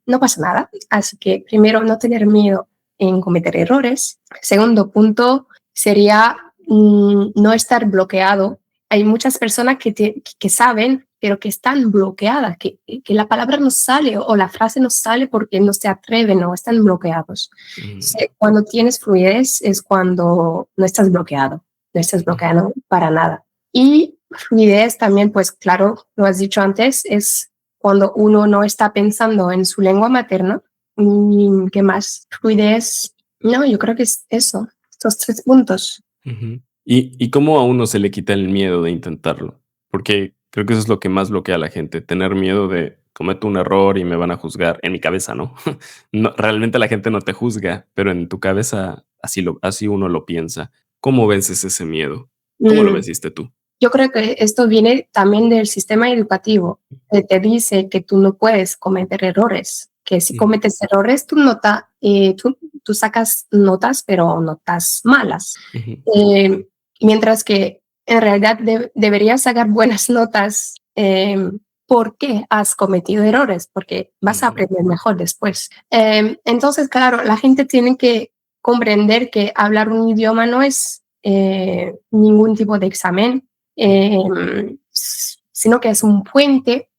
Speaker 1: no pasa nada. Así que primero, no tener miedo en cometer errores. Segundo punto sería no estar bloqueado. Hay muchas personas que saben, pero que están bloqueadas, que la palabra no sale o la frase no sale porque no se atreven o están bloqueados. Sí, cuando tienes fluidez es cuando no estás bloqueado para nada. Y fluidez también, pues claro, lo has dicho antes, es cuando uno no está pensando en su lengua materna. ¿Y qué más? Fluidez, no, yo creo que es eso, estos 3 puntos.
Speaker 2: Ujú. ¿Y cómo a uno se le quita el miedo de intentarlo? Porque creo que eso es lo que más bloquea a la gente, tener miedo de cometo un error y me van a juzgar, en mi cabeza, ¿no? No, realmente la gente no te juzga, pero en tu cabeza así uno lo piensa. ¿Cómo vences ese miedo? ¿Cómo lo
Speaker 1: Mm,
Speaker 2: venciste tú?
Speaker 1: Yo creo que esto viene también del sistema educativo, que te dice que tú no puedes cometer errores, que si
Speaker 2: Ujú,
Speaker 1: cometes errores, tú sacas notas, pero notas malas.
Speaker 2: ujú,
Speaker 1: Eh, Mientras que en realidad deberías sacar buenas notas porque has cometido errores, porque vas a
Speaker 2: ujú,
Speaker 1: aprender mejor después. Entonces, claro, la gente tiene que comprender que hablar un idioma no es ningún tipo de examen, sino que es un puente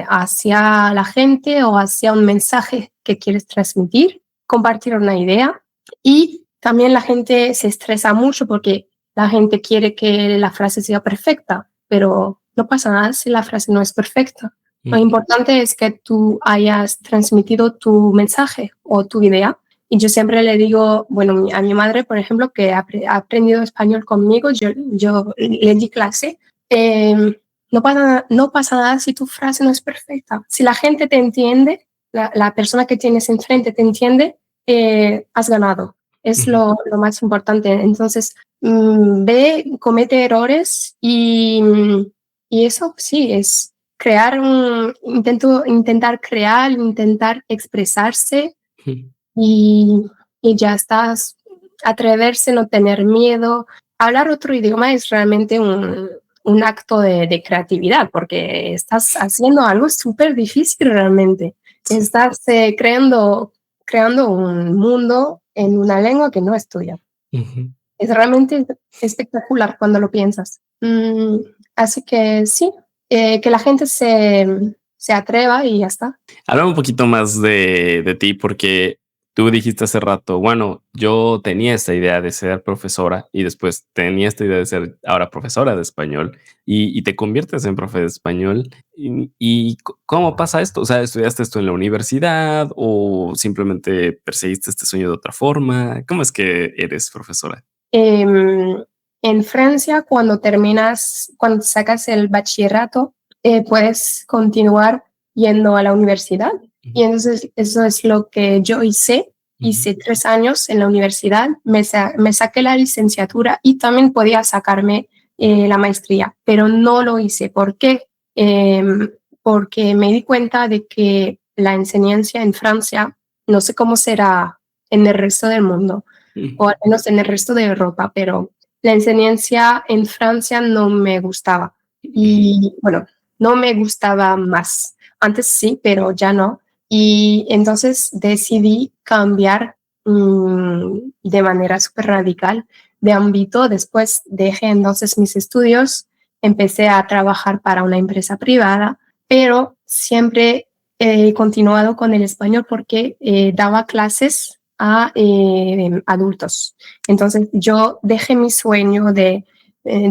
Speaker 1: hacia la gente o hacia un mensaje que quieres transmitir, compartir una idea. Y también la gente se estresa mucho porque la gente quiere que la frase sea perfecta, pero no pasa nada si la frase no es perfecta. Lo
Speaker 2: ujú,
Speaker 1: importante es que tú hayas transmitido tu mensaje o tu idea. Y yo siempre le digo, bueno, a mi madre, por ejemplo, que ha aprendido español conmigo, yo le di clase. No pasa nada si tu frase no es perfecta. Si la gente te entiende, la persona que tienes enfrente te entiende, has ganado. Es
Speaker 2: ujú.
Speaker 1: lo más importante. Entonces, ve, comete errores y eso sí, es intentar crear, intentar expresarse y, y ya estás, atreverse, no tener miedo. Hablar otro idioma es realmente un acto de creatividad porque estás haciendo algo súper difícil realmente.
Speaker 2: Sí.
Speaker 1: Estás creando un mundo en una lengua que no es tuya.
Speaker 2: Ujú.
Speaker 1: Es realmente espectacular cuando lo piensas. Así que sí, que la gente se atreva y ya está.
Speaker 2: Háblame un poquito más de ti, porque tú dijiste hace rato, bueno, yo tenía esta idea de ser profesora y después tenía esta idea de ser ahora profesora de español y te conviertes en profe de español. ¿Cómo pasa esto? O sea, ¿estudiaste esto en la universidad o simplemente perseguiste este sueño de otra forma? ¿Cómo es que eres profesora?
Speaker 1: Em, en Francia, cuando sacas el bachillerato, puedes continuar yendo a la universidad.
Speaker 2: Ujú,
Speaker 1: Y entonces eso es lo que yo hice.
Speaker 2: ujú,
Speaker 1: Hice 3 años en la universidad, me saqué la licenciatura y también podía sacarme la maestría, pero no lo hice. ¿Por qué? Porque me di cuenta de que la enseñanza en Francia, no sé cómo será en el resto del mundo,
Speaker 2: ujú,
Speaker 1: o al menos en el resto de Europa, pero la enseñanza en Francia no me gustaba.
Speaker 2: ujú,
Speaker 1: Y bueno, no me gustaba más. Antes sí, pero ya no. Y entonces decidí cambiar de manera súper radical de ámbito. Después dejé entonces mis estudios, empecé a trabajar para una empresa privada, pero siempre he continuado con el español porque daba clases a adultos. Entonces yo dejé mi sueño de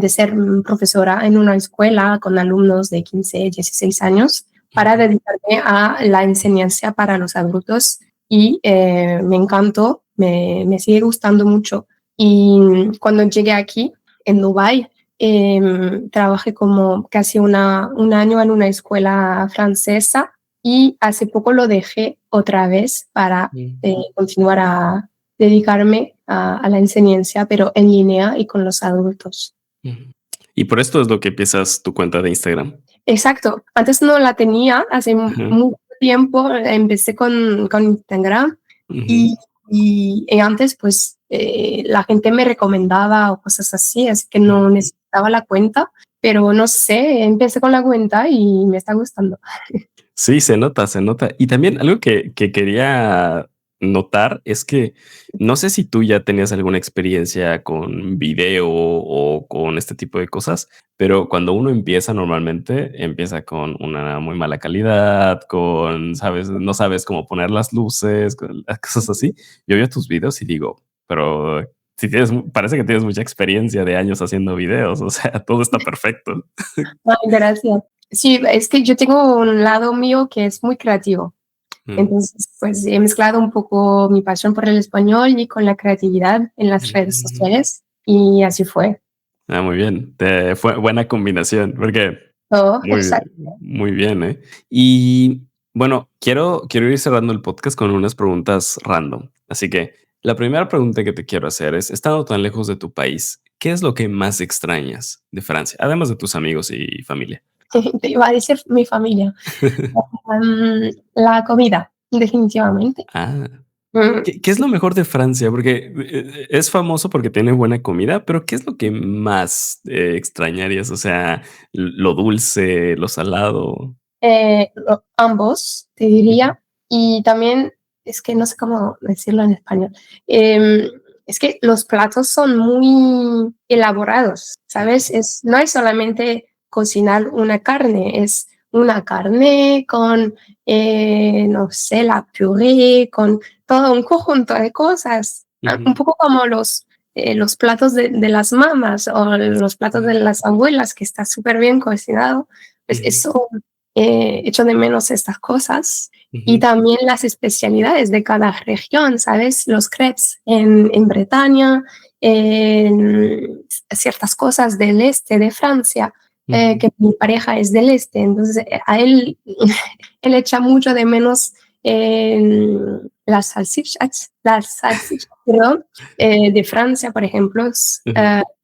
Speaker 1: ser profesora en una escuela con alumnos de 15, 16 años para
Speaker 2: ujú,
Speaker 1: dedicarme a la enseñanza para los adultos y me encantó, me sigue gustando mucho. Y cuando llegué aquí, en Dubái, trabajé como casi un año en una escuela francesa y hace poco lo dejé otra vez para continuar a dedicarme a la enseñanza, pero en línea y con los adultos.
Speaker 2: ujú. Y por esto es lo que empiezas tu cuenta de Instagram.
Speaker 1: Exacto. Antes no la tenía, hace
Speaker 2: Ajá,
Speaker 1: mucho tiempo empecé con Instagram
Speaker 2: ujú,
Speaker 1: y, y antes pues la gente me recomendaba o cosas así que no
Speaker 2: ujú.
Speaker 1: necesitaba la cuenta, pero no sé, empecé con la cuenta y me está gustando.
Speaker 2: Sí, se nota, se nota. Y también algo que quería notar es que no sé si tú ya tenías alguna experiencia con video o con este tipo de cosas, pero cuando uno empieza normalmente empieza con una muy mala calidad, con, sabes, no sabes cómo poner las luces, con las cosas así. Yo veo tus videos y digo, pero si tienes, parece que tienes mucha experiencia de años haciendo videos, o sea, todo está perfecto.
Speaker 1: Ay, gracias. Sí, es que yo tengo un lado mío que es muy creativo.
Speaker 2: Mm,
Speaker 1: Entonces, pues he mezclado un poco mi pasión por el español y con la creatividad en las redes
Speaker 2: mm.
Speaker 1: sociales y así fue.
Speaker 2: Ah, muy bien. Fue buena combinación, porque
Speaker 1: Todo,
Speaker 2: muy,
Speaker 1: exacto.
Speaker 2: muy bien, ¿eh? Y bueno, quiero ir cerrando el podcast con unas preguntas random. Así que la primera pregunta que te quiero hacer es, estando tan lejos de tu país, ¿qué es lo que más extrañas de Francia? Además de tus amigos y familia.
Speaker 1: Te iba a decir mi familia. La comida, definitivamente.
Speaker 2: Ah,
Speaker 1: Mm,
Speaker 2: ¿qué es lo mejor de Francia? Porque es famoso porque tiene buena comida, pero ¿qué es lo que más extrañarías? O sea, lo dulce, lo salado.
Speaker 1: ambos, te
Speaker 2: Ujú,
Speaker 1: diría. Y también, es que no sé cómo decirlo en español. Em, es que los platos son muy elaborados, ¿sabes? No es solamente cocinar una carne, es una carne con, no sé, la puré, con todo un conjunto de cosas. Un
Speaker 2: ujú,
Speaker 1: poco como los platos de las mamás o los platos de
Speaker 2: ah,
Speaker 1: las abuelas, que está súper bien cocinado. Pues
Speaker 2: ujú,
Speaker 1: eso, echo de menos estas cosas y
Speaker 2: ujú,
Speaker 1: también las especialidades de cada región, ¿sabes? Los crepes en Bretaña, en ciertas cosas del este de Francia,
Speaker 2: ujú,
Speaker 1: que mi pareja es del este, entonces a él, él echa mucho de menos las salchichas, perdón, de Francia, por ejemplo,
Speaker 2: ujú.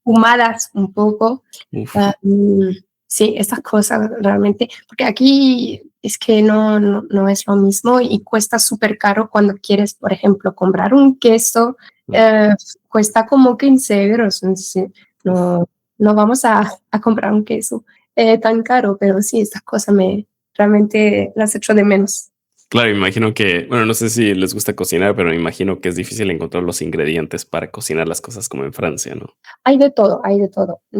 Speaker 1: humadas un poco.
Speaker 2: Uf,
Speaker 1: mm, Sí, estas cosas realmente, porque aquí es que no es lo mismo y cuesta súper caro cuando quieres, por ejemplo, comprar un queso, eh, cuesta como 15 euros. Entonces,
Speaker 2: uf.
Speaker 1: no, no vamos a comprar un queso tan caro, pero sí, estas cosas realmente las echo de menos.
Speaker 2: Claro, imagino que, bueno, no sé si les gusta cocinar, pero me imagino que es difícil encontrar los ingredientes para cocinar las cosas como en Francia, ¿no?
Speaker 1: Hay de todo,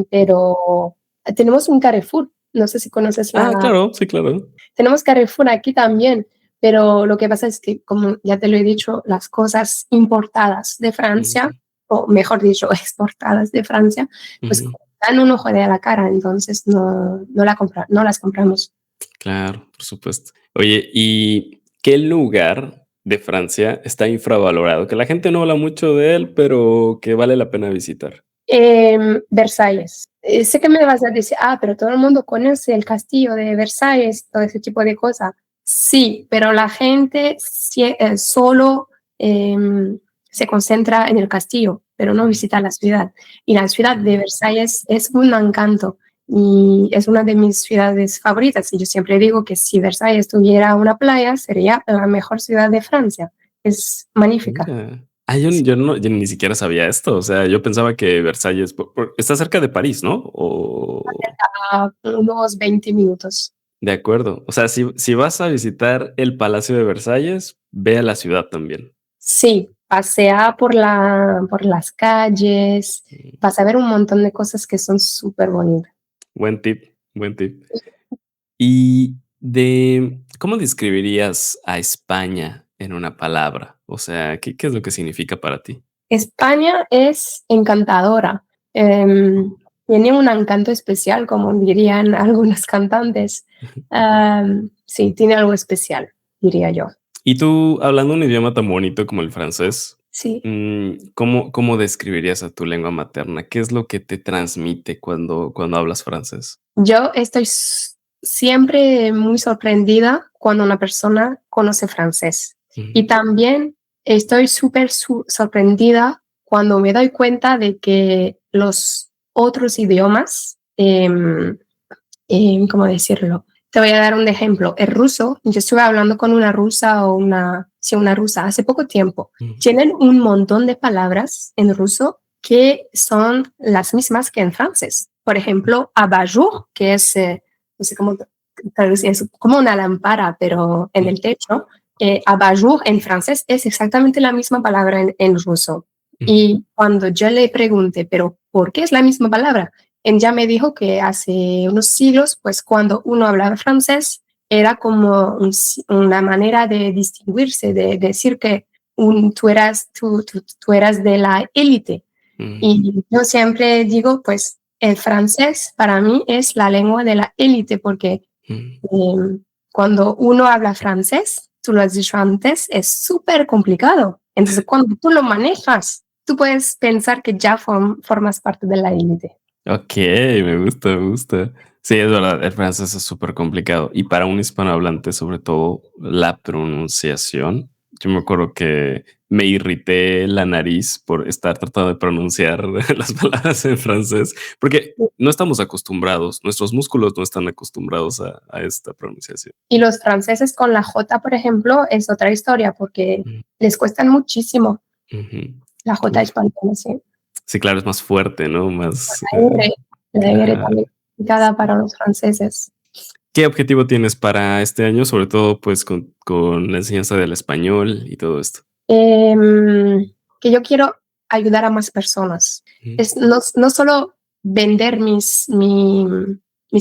Speaker 1: pero tenemos un Carrefour, no sé si conoces
Speaker 2: Claro, sí, claro.
Speaker 1: tenemos Carrefour aquí también, pero lo que pasa es que, como ya te lo he dicho, las cosas importadas de Francia,
Speaker 2: Ujú,
Speaker 1: o mejor dicho, exportadas de Francia, pues
Speaker 2: ujú.
Speaker 1: dan un ojo de la cara, entonces no las compramos.
Speaker 2: Claro, por supuesto. Oye, ¿y qué lugar de Francia está infravalorado? Que la gente no habla mucho de él, pero que vale la pena visitar.
Speaker 1: Versalles. Sé que me vas a decir, pero todo el mundo conoce el castillo de Versalles, todo ese tipo de cosas. Sí, pero la gente solo se concentra en el castillo, pero no visita la ciudad. Y la ciudad de
Speaker 2: Mm,
Speaker 1: Versalles es un encanto y es una de mis ciudades favoritas. Y yo siempre digo que si Versalles tuviera una playa, sería la mejor ciudad de Francia. Es magnífica.
Speaker 2: mira. Yo ni siquiera sabía esto. O sea, yo pensaba que Versalles está cerca de París, ¿no? O
Speaker 1: A unos 20 minutos.
Speaker 2: de acuerdo. O sea, si vas a visitar el Palacio de Versalles, ve a la ciudad también.
Speaker 1: Sí, pasea por las calles,
Speaker 2: Mm,
Speaker 1: vas a ver un montón de cosas que son súper bonitas.
Speaker 2: buen tip, buen tip. Y ¿cómo describirías a España en una palabra? O sea, ¿qué es lo que significa para ti?
Speaker 1: España es encantadora, tiene un encanto especial, como dirían algunos cantantes. Sí, tiene algo especial, diría yo.
Speaker 2: Y tú, hablando un idioma tan bonito como el francés,
Speaker 1: Sí,
Speaker 2: ¿cómo describirías a tu lengua materna? ¿Qué es lo que te transmite cuando hablas francés?
Speaker 1: yo estoy siempre muy sorprendida cuando una persona conoce francés. Y
Speaker 2: Ujú,
Speaker 1: también estoy súper sorprendida cuando me doy cuenta de que los otros idiomas, ¿cómo decirlo? Te voy a dar un ejemplo. El ruso, yo estuve hablando con una rusa sí, una rusa hace poco tiempo.
Speaker 2: ujú,
Speaker 1: Tienen un montón de palabras en ruso que son las mismas que en francés. Por ejemplo, abajur, que es, no sé cómo traducir, es como una lámpara, pero en
Speaker 2: ujú,
Speaker 1: el techo. Abajur en francés es exactamente la misma palabra en ruso.
Speaker 2: ujú,
Speaker 1: Y cuando yo le pregunté, pero ¿por qué es la misma palabra? Ella me dijo que hace unos siglos, pues cuando uno hablaba francés, era como una manera de distinguirse, de decir que tú eras de la élite.
Speaker 2: ujú,
Speaker 1: Y yo siempre digo, pues el francés para mí es la lengua de la élite, porque
Speaker 2: ujú.
Speaker 1: cuando uno habla francés, tú lo has dicho antes, es súper complicado. Entonces, cuando tú lo manejas, tú puedes pensar que ya formas parte de la élite.
Speaker 2: Ok, me gusta, me gusta. Sí, es verdad, el francés es súper complicado. Y para un hispanohablante, sobre todo, la pronunciación. Yo me acuerdo que me irrité la nariz por estar tratando de pronunciar las palabras en francés, porque no estamos acostumbrados, nuestros músculos no están acostumbrados a esta pronunciación.
Speaker 1: Y los franceses con la J, por ejemplo, es otra historia porque
Speaker 2: Mm,
Speaker 1: les cuesta muchísimo
Speaker 2: ujú.
Speaker 1: la J
Speaker 2: Uf.
Speaker 1: española, sí.
Speaker 2: Sí, claro, es más fuerte, ¿no? Más.
Speaker 1: La R, la R
Speaker 2: Ajá.
Speaker 1: también es complicada para los franceses.
Speaker 2: ¿Qué objetivo tienes para este año? Sobre todo, pues, con la enseñanza del español y todo esto.
Speaker 1: Que yo quiero ayudar a más personas.
Speaker 2: Ujú,
Speaker 1: Es no solo vender mis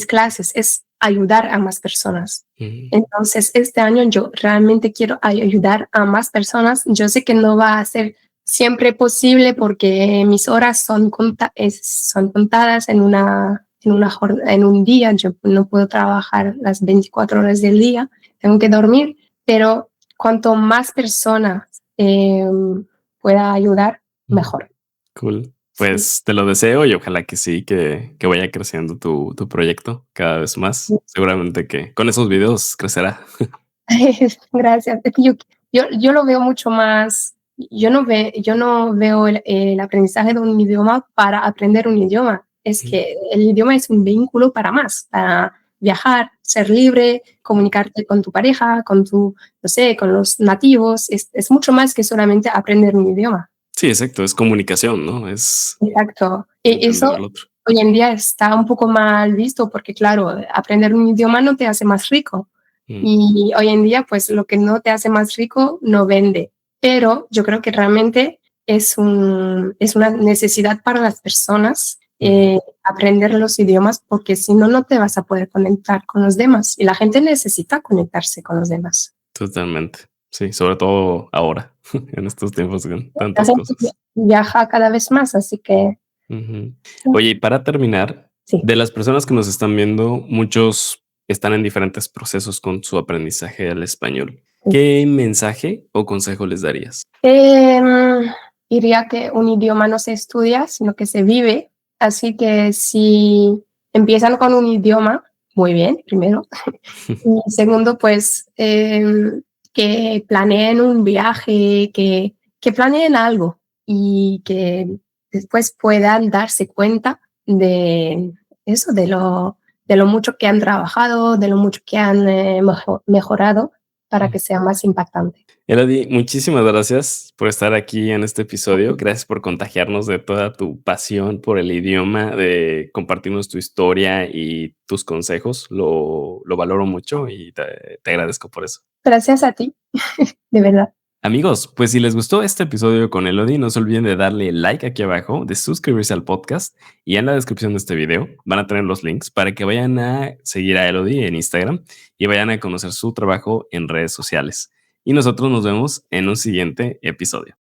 Speaker 1: clases, es ayudar a más personas.
Speaker 2: ujú,
Speaker 1: Entonces, este año yo realmente quiero ayudar a más personas. Yo sé que no va a ser siempre posible porque mis horas son contadas en un día. Yo no puedo trabajar las 24 horas del día, tengo que dormir, pero cuanto más personas pueda ayudar,
Speaker 2: ujú.
Speaker 1: mejor.
Speaker 2: Cool.
Speaker 1: Sí.
Speaker 2: Pues te lo deseo y ojalá que sí, que vaya creciendo tu proyecto cada vez más. Seguramente que con esos videos crecerá.
Speaker 1: Gracias. Es que yo lo veo mucho más, yo no veo el aprendizaje de un idioma para aprender un idioma. Es
Speaker 2: Ujú,
Speaker 1: que el idioma es un vínculo para más, para viajar, ser libre, comunicarte con tu pareja, no sé, con los nativos. Es mucho más que solamente aprender un idioma.
Speaker 2: sí, exacto, es comunicación, ¿no? Es
Speaker 1: Exacto. Y
Speaker 2: entender
Speaker 1: eso
Speaker 2: al otro.
Speaker 1: hoy en día está un poco mal visto porque, claro, aprender un idioma no te hace más rico.
Speaker 2: Mm,
Speaker 1: Y hoy en día, pues lo que no te hace más rico no vende. Pero yo creo que realmente es una necesidad para las personas aprender los idiomas, porque si no, no te vas a poder conectar con los demás. Y la gente necesita conectarse con los demás.
Speaker 2: Totalmente. Sí, sobre todo ahora, en estos tiempos con
Speaker 1: La
Speaker 2: tantas
Speaker 1: gente
Speaker 2: cosas.
Speaker 1: viaja cada vez más, así que
Speaker 2: Ujú. Oye, y para terminar,
Speaker 1: sí.
Speaker 2: de las personas que nos están viendo, muchos están en diferentes procesos con su aprendizaje del español. ¿Qué mensaje o consejo les darías?
Speaker 1: Diría que un idioma no se estudia, sino que se vive. Así que si empiezan con un idioma, muy bien, primero. Y segundo, pues que planeen un viaje, que planeen algo y que después puedan darse cuenta de eso, de lo mucho que han trabajado, de lo mucho que han mejorado para que sea más impactante.
Speaker 2: Elodie, muchísimas gracias por estar aquí en este episodio. Gracias por contagiarnos de toda tu pasión por el idioma, de compartirnos tu historia y tus consejos. Lo valoro mucho y te agradezco por eso.
Speaker 1: Gracias a ti, de verdad.
Speaker 2: Amigos, pues si les gustó este episodio con Elodie, no se olviden de darle like aquí abajo, de suscribirse al podcast y en la descripción de este video van a tener los links para que vayan a seguir a Elodie en Instagram y vayan a conocer su trabajo en redes sociales. Y nosotros nos vemos en un siguiente episodio.